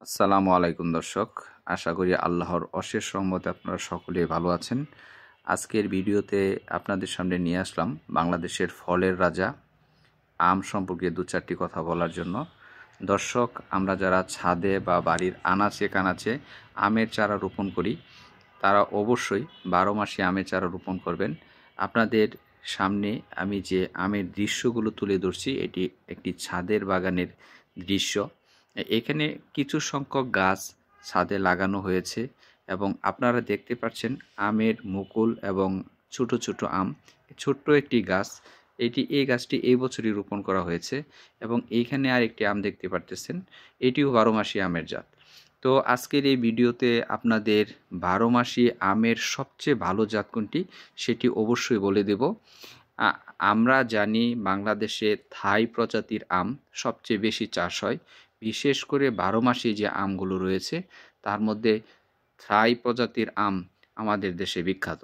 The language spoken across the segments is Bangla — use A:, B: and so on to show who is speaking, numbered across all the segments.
A: আসসালামু আলাইকুম দর্শক, আশা করি আল্লাহর অশেষ রহমতে আপনারা সকলেই ভালো আছেন। আজকের ভিডিওতে আপনাদের সামনে নিয়ে আসলাম বাংলাদেশের ফলের রাজা আম সম্পর্কে দু চারটি কথা বলার জন্য। দর্শক, আমরা যারা ছাদে বা বাড়ির আনাচে কানাচে আমের চারা রোপণ করি তারা অবশ্যই 12 মাসে আমের চারা রোপণ করবেন। আপনাদের সামনে আমি যে আমের দৃশ্যগুলো তুলে ধরছি এটি একটি ছাদের বাগানের দৃশ্য। এখানে কিছু সংখ্যক গাছ ছাদে লাগানো হয়েছে এবং আপনারা দেখতে পাচ্ছেন আমের মুকুল এবং ছোট ছোট আম। ছোট্ট একটি গাছ, এই গাছটি এই বছরই রোপণ করা হয়েছে এবং এইখানে আরেকটি আম দেখতে পারতেছেন, এটিও 12 মাসি আমের জাত। তো আজকের এই ভিডিওতে আপনাদের 12 মাসি আমের সবচেয়ে ভালো জাত কোনটি সেটি অবশ্যই বলে দেব। আমরা জানি বাংলাদেশে থাই প্রজাতির আম সবচেয়ে বেশি চাষ হয়, বিশেষ করে 12 মাসি যে আমগুলো রয়েছে তার মধ্যে থাই প্রজাতির আম আমাদের দেশে বিখ্যাত।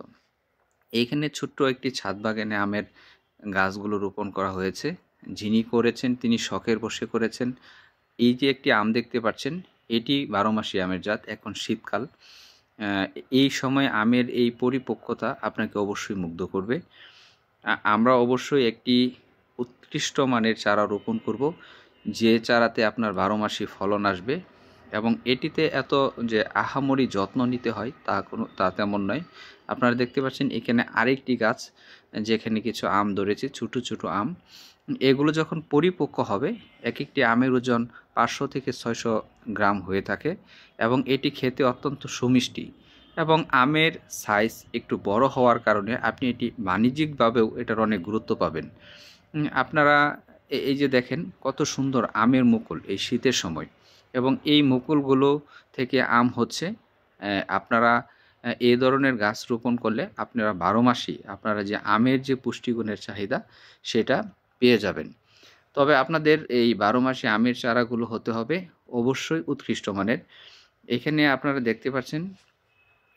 A: এইখানে ছোট্ট একটি ছাদ বাগানে আমের গাছগুলো রোপণ করা হয়েছে। যিনি করেছেন তিনি শখের বশে করেছেন। এই যে একটি আম দেখতে পাচ্ছেন এটি 12 মাসি আমের জাত। এখন শীতকাল, এই সময় আমের এই পরিপক্কতা আপনাকে অবশ্যই মুগ্ধ করবে। আমরা অবশ্যই একটি উৎকৃষ্ট মানের চারা রোপণ করব, যে চারাতে আপনার 12 মাসি ফলন আসবে এবং এটিতে এত যে আহামরি যত্ন নিতে হয় তা তেমন নয়। আপনারা দেখতে পাচ্ছেন এখানে আরেকটি গাছ যেখানে কিছু আম ধরেছে, ছোটো ছোটো আম। এগুলো যখন পরিপক্ক হবে এক একটি আমের ওজন 500 থেকে 600 গ্রাম হয়ে থাকে এবং এটি খেতে অত্যন্ত সুমিষ্টি এবং আমের সাইজ একটু বড় হওয়ার কারণে আপনি এটি বাণিজ্যিকভাবেও এটার অনেক গুরুত্ব পাবেন। আপনারা এই যে দেখেন কত সুন্দর আমের মুকুল এই শীতের সময় এবং এই মুকুলগুলো থেকে আম হচ্ছে। আপনারা এই ধরনের গাছ রোপণ করলে আপনারা 12 মাসই আপনারা যে আমের যে পুষ্টিগুণের চাহিদা সেটা পেয়ে যাবেন। তবে আপনাদের এই 12 মাসে আমের চারাগুলো হতে হবে অবশ্যই উৎকৃষ্ট মানের। এখানে আপনারা দেখতে পাচ্ছেন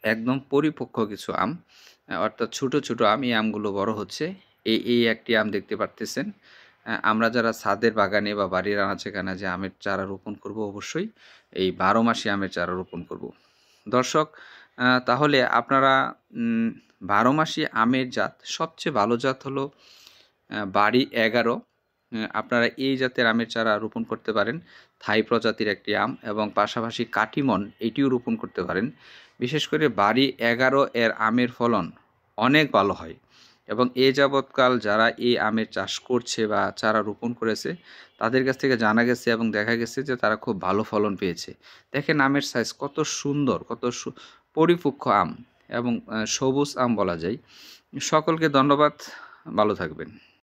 A: একদম পরিপক্ক কিছু আম, অর্থাৎ ছোট ছোট আম। এই আমগুলো বড় হচ্ছে। এই একটি আম দেখতে পারতেছেন। আমরা যারা ছাদের বাগানে বা বাড়ির আনাচে কানাচে আমের চারা রোপণ করব অবশ্যই এই 12 মাসি আমের চারা রোপণ করব। দর্শক, তাহলে আপনারা 12 মাসি আমের জাত সবচেয়ে ভালো জাত হলো বাড়ি 11। আপনারা এই জাতের আমের চারা রোপণ করতে পারেন। থাই প্রজাতির একটি আম এবং পাশাপাশি কাটিমন এটিও রোপণ করতে পারেন। বিশেষ করে বাড়ি 11 এর আমের ফলন অনেক ভালো হয় এবং এ যাবৎকাল যারা এই আমের চাষ করছে বা চারা রোপণ করেছে তাদের কাছ থেকে জানা গেছে এবং দেখা গেছে যে তারা খুব ভালো ফলন পেয়েছে। দেখেন আমের সাইজ কত সুন্দর, কত পরিপক্ক আম এবং সবুজ আম বলা যায়। সকলকে ধন্যবাদ, ভালো থাকবেন।